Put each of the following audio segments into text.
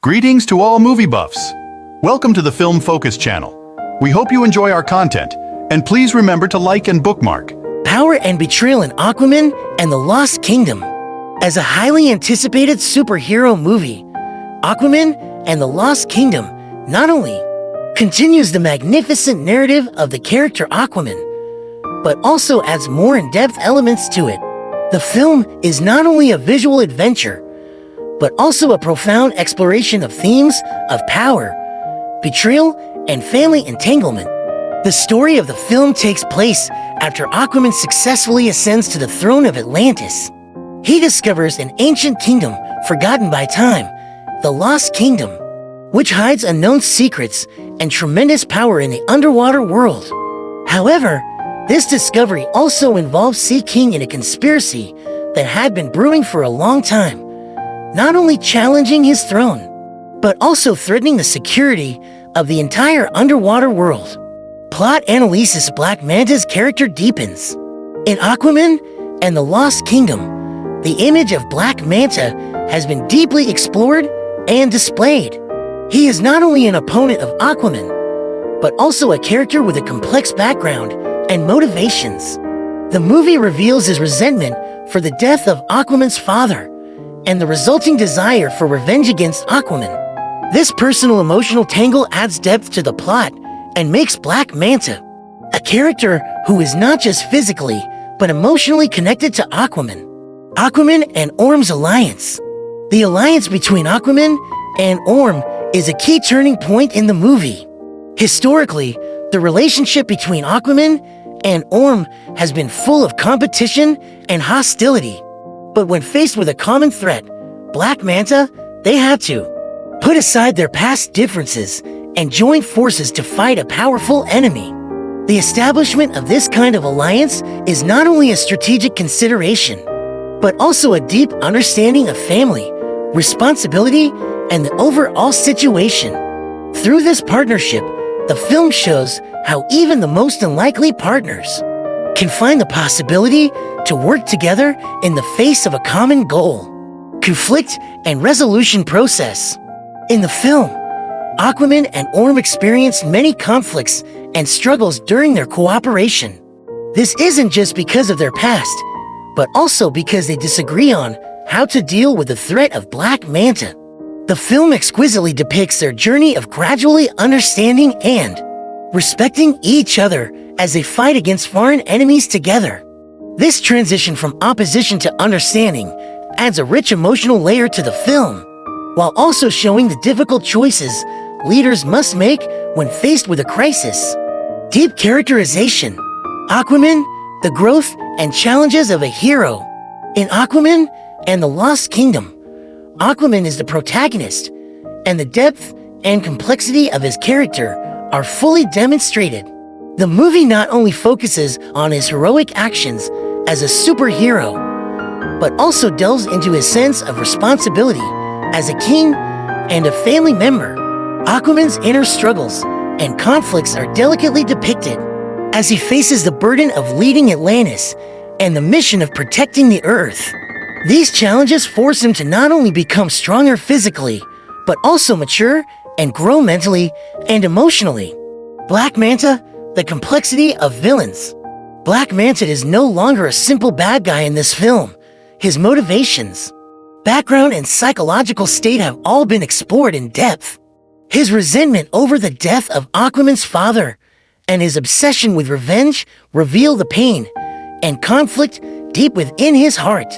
Greetings to all movie buffs. Welcome to the Film Focus channel. We hope you enjoy our content, and please remember to like and bookmark. Power and Betrayal in Aquaman and the Lost Kingdom. As a highly anticipated superhero movie, Aquaman and the Lost Kingdom not only continues the magnificent narrative of the character Aquaman, but also adds more in-depth elements to it. The film is not only a visual adventure, but also a profound exploration of themes of power, betrayal, and family entanglement. The story of the film takes place after Aquaman successfully ascends to the throne of Atlantis. He discovers an ancient kingdom forgotten by time, the Lost Kingdom, which hides unknown secrets and tremendous power in the underwater world. However, this discovery also involves Sea King in a conspiracy that had been brewing for a long time, not only challenging his throne, but also threatening the security of the entire underwater world. Plot analysis: Black Manta's character deepens. In Aquaman and the Lost Kingdom, the image of Black Manta has been deeply explored and displayed. He is not only an opponent of Aquaman, but also a character with a complex background and motivations. The movie reveals his resentment for the death of Aquaman's father and the resulting desire for revenge against Aquaman. This personal emotional tangle adds depth to the plot and makes Black Manta a character who is not just physically, but emotionally connected to Aquaman. Aquaman and Orm's alliance. The alliance between Aquaman and Orm is a key turning point in the movie. Historically, the relationship between Aquaman and Orm has been full of competition and hostility. But when faced with a common threat, Black Manta, they had to put aside their past differences and join forces to fight a powerful enemy. The establishment of this kind of alliance is not only a strategic consideration, but also a deep understanding of family, responsibility, and the overall situation. Through this partnership, the film shows how even the most unlikely partners can find the possibility to work together in the face of a common goal. Conflict and resolution process. In the film, Aquaman and Orm experienced many conflicts and struggles during their cooperation. This isn't just because of their past, but also because they disagree on how to deal with the threat of Black Manta. The film exquisitely depicts their journey of gradually understanding and respecting each other as they fight against foreign enemies together. This transition from opposition to understanding adds a rich emotional layer to the film, while also showing the difficult choices leaders must make when faced with a crisis. Deep characterization. Aquaman, the growth and challenges of a hero. In Aquaman and the Lost Kingdom, Aquaman is the protagonist, and the depth and complexity of his character are fully demonstrated. The movie not only focuses on his heroic actions as a superhero, but also delves into his sense of responsibility as a king and a family member. Aquaman's inner struggles and conflicts are delicately depicted as he faces the burden of leading Atlantis and the mission of protecting the Earth. These challenges force him to not only become stronger physically, but also mature and grow mentally and emotionally. Black Manta, the complexity of villains. Black Manta is no longer a simple bad guy in this film. His motivations, background, and psychological state have all been explored in depth. His resentment over the death of Aquaman's father and his obsession with revenge reveal the pain and conflict deep within his heart.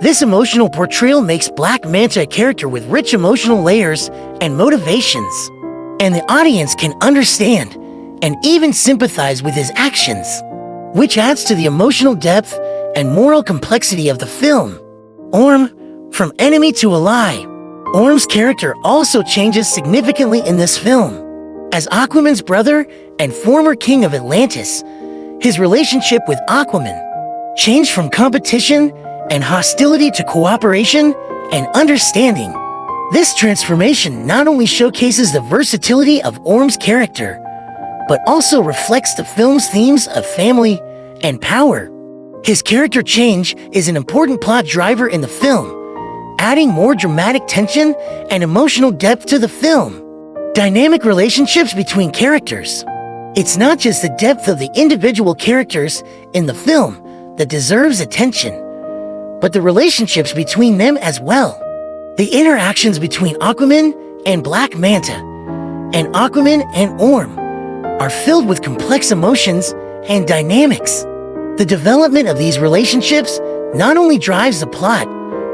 This emotional portrayal makes Black Manta a character with rich emotional layers and motivations, and the audience can understand and even sympathize with his actions, which adds to the emotional depth and moral complexity of the film. Orm, from enemy to ally. Orm's character also changes significantly in this film. As Aquaman's brother and former king of Atlantis, his relationship with Aquaman changed from competition and hostility to cooperation and understanding. This transformation not only showcases the versatility of Orm's character, but also reflects the film's themes of family and power. His character change is an important plot driver in the film, adding more dramatic tension and emotional depth to the film. Dynamic relationships between characters. It's not just the depth of the individual characters in the film that deserves attention, but the relationships between them as well. The interactions between Aquaman and Black Manta, and Aquaman and Orm, are filled with complex emotions and dynamics. The development of these relationships not only drives the plot,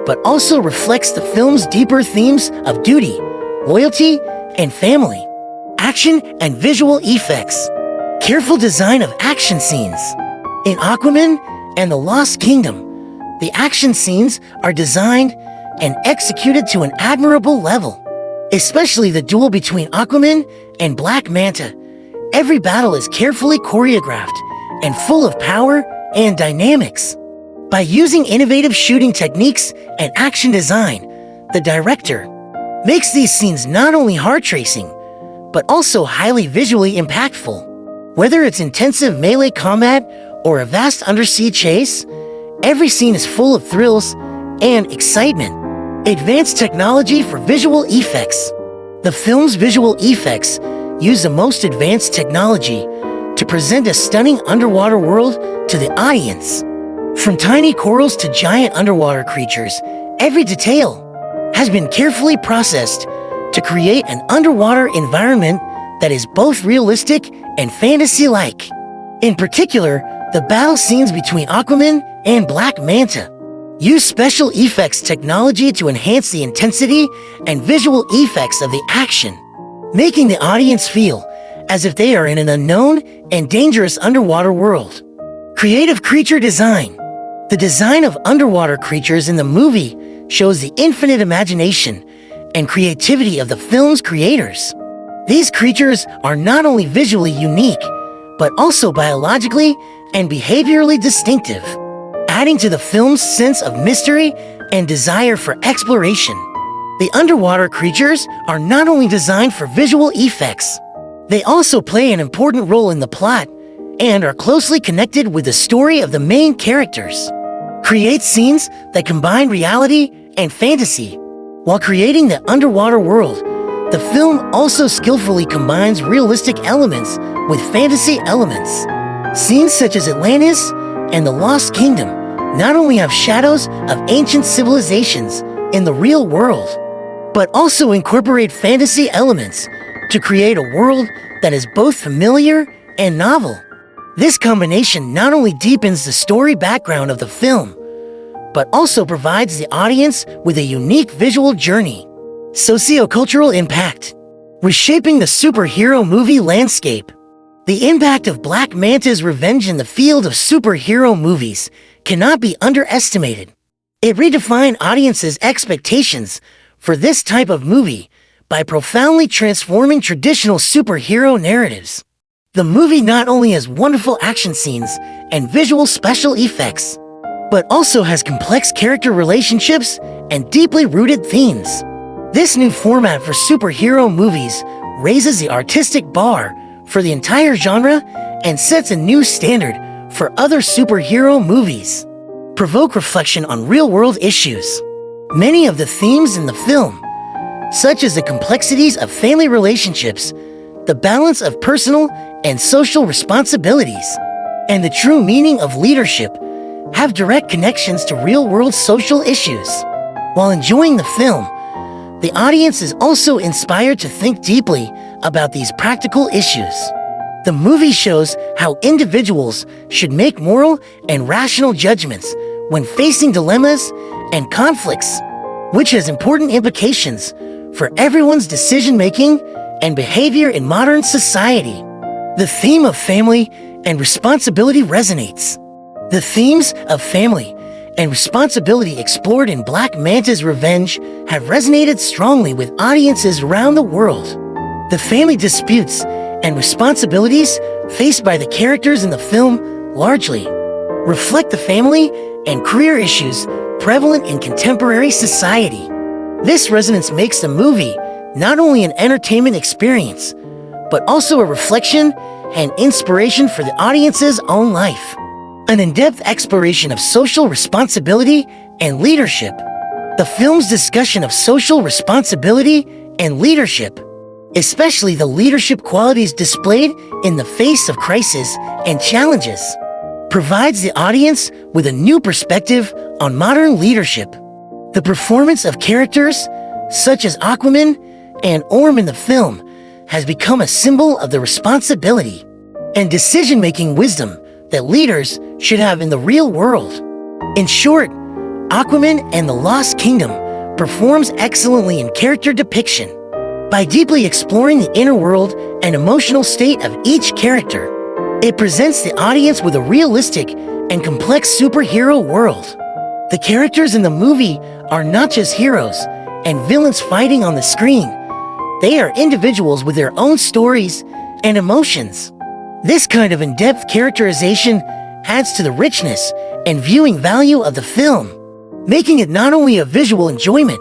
but also reflects the film's deeper themes of duty, loyalty, and family. Action and visual effects. Careful design of action scenes. In Aquaman and the Lost Kingdom, the action scenes are designed and executed to an admirable level, especially the duel between Aquaman and Black Manta. Every battle is carefully choreographed and full of power and dynamics. By using innovative shooting techniques and action design, the director makes these scenes not only heart-racing, but also highly visually impactful. Whether it's intensive melee combat or a vast undersea chase, every scene is full of thrills and excitement. Advanced technology for visual effects. The film's visual effects use the most advanced technology to present a stunning underwater world to the audience. From tiny corals to giant underwater creatures, every detail has been carefully processed to create an underwater environment that is both realistic and fantasy-like. In particular, the battle scenes between Aquaman and Black Manta use special effects technology to enhance the intensity and visual effects of the action, making the audience feel as if they are in an unknown and dangerous underwater world. Creative creature design. The design of underwater creatures in the movie shows the infinite imagination and creativity of the film's creators. These creatures are not only visually unique, but also biologically and behaviorally distinctive, adding to the film's sense of mystery and desire for exploration. The underwater creatures are not only designed for visual effects, they also play an important role in the plot and are closely connected with the story of the main characters. Create scenes that combine reality and fantasy. While creating the underwater world, the film also skillfully combines realistic elements with fantasy elements. Scenes such as Atlantis and the Lost Kingdom not only have shadows of ancient civilizations in the real world, but also incorporate fantasy elements to create a world that is both familiar and novel. This combination not only deepens the story background of the film, but also provides the audience with a unique visual journey. Sociocultural impact. Reshaping the superhero movie landscape. The impact of Black Manta's revenge in the field of superhero movies cannot be underestimated. It redefined audiences' expectations for this type of movie by profoundly transforming traditional superhero narratives. The movie not only has wonderful action scenes and visual special effects, but also has complex character relationships and deeply rooted themes. This new format for superhero movies raises the artistic bar for the entire genre and sets a new standard for other superhero movies. Provoke reflection on real-world issues. Many of the themes in the film, such as the complexities of family relationships, the balance of personal and social responsibilities, and the true meaning of leadership, have direct connections to real-world social issues. While enjoying the film, the audience is also inspired to think deeply about these practical issues. The movie shows how individuals should make moral and rational judgments when facing dilemmas and conflicts, which has important implications for everyone's decision-making and behavior in modern society. The theme of family and responsibility resonates. The themes of family and responsibility explored in Black Manta's Revenge have resonated strongly with audiences around the world. The family disputes and responsibilities faced by the characters in the film largely reflect the family and career issues prevalent in contemporary society. This resonance makes the movie not only an entertainment experience, but also a reflection and inspiration for the audience's own life. An in-depth exploration of social responsibility and leadership. The film's discussion of social responsibility and leadership, especially the leadership qualities displayed in the face of crisis and challenges, provides the audience with a new perspective on modern leadership. The performance of characters such as Aquaman and Orm in the film has become a symbol of the responsibility and decision-making wisdom that leaders should have in the real world. In short, Aquaman and the Lost Kingdom performs excellently in character depiction. By deeply exploring the inner world and emotional state of each character, it presents the audience with a realistic and complex superhero world. The characters in the movie are not just heroes and villains fighting on the screen. They are individuals with their own stories and emotions. This kind of in-depth characterization adds to the richness and viewing value of the film, making it not only a visual enjoyment,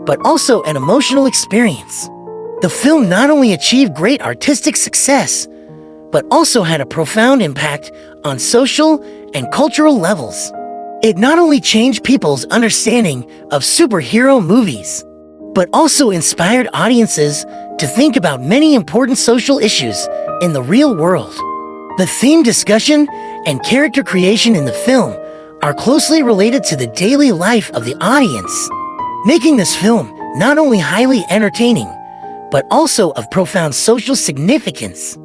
but also an emotional experience. The film not only achieved great artistic success, but also had a profound impact on social and cultural levels. It not only changed people's understanding of superhero movies, but also inspired audiences to think about many important social issues in the real world. The theme discussion and character creation in the film are closely related to the daily life of the audience, making this film not only highly entertaining, but also of profound social significance.